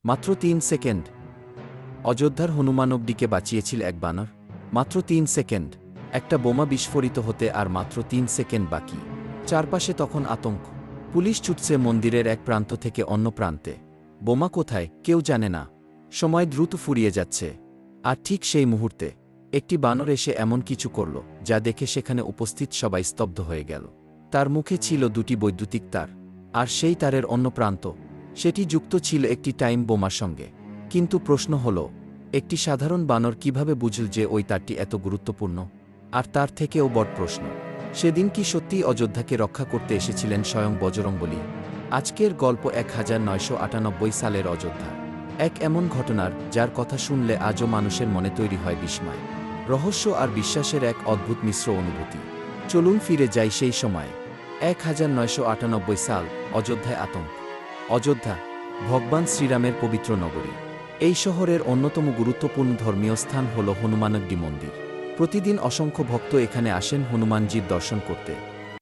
মাত্র ৩ সেকেন্ড। অযোধ্যার হনুমানবডিকে বাঁচিয়েছিল এক বানর। মাত্র ৩ সেকেন্ড। একটা বোমা বিস্ফোরিত হতে আর মাত্র ৩ সেকেন্ড বাকি। চারপাশে তখন আতঙ্ক। পুলিশ ছুটছে মন্দিরের এক প্রান্ত থেকে অন্য প্রান্তে। বোমা কোথায় কেউ জানে না। সময় দ্রুত ফুরিয়ে যাচ্ছে। আর ঠিক সেই মুহূর্তে একটি বানর এসে এমন কিছু করল যা দেখে সেখানে উপস্থিত সবাই স্তব্ধ হয়ে গেল। তার মুখে ছিল দুটি বৈদ্যুতিক তার, আর সেই তারের অন্য প্রান্ত, সেটি যুক্ত ছিল একটি টাইম বোমার সঙ্গে। কিন্তু প্রশ্ন হল, একটি সাধারণ বানর কিভাবে বুঝল যে ওই তারটি এত গুরুত্বপূর্ণ? আর তার থেকেও বড় প্রশ্ন, সেদিন কি সত্যিই অযোধ্যাকে রক্ষা করতে এসেছিলেন স্বয়ং বজরংবলী? আজকের গল্প 1998 সালের অযোধ্যা। এক এমন ঘটনার যার কথা শুনলে আজও মানুষের মনে তৈরি হয় বিস্ময়, রহস্য আর বিশ্বাসের এক অদ্ভুত মিশ্র অনুভূতি। চলুন ফিরে যাই সেই সময়ে। 1998 সাল, অযোধ্যায় আতঙ্ক। অযোধ্যা, ভগবান শ্রীরামের পবিত্র নগরী। এই শহরের অন্যতম গুরুত্বপূর্ণ ধর্মীয় স্থান হল হনুমানগড়ি মন্দির। প্রতিদিন অসংখ্য ভক্ত এখানে আসেন হনুমানজির দর্শন করতে।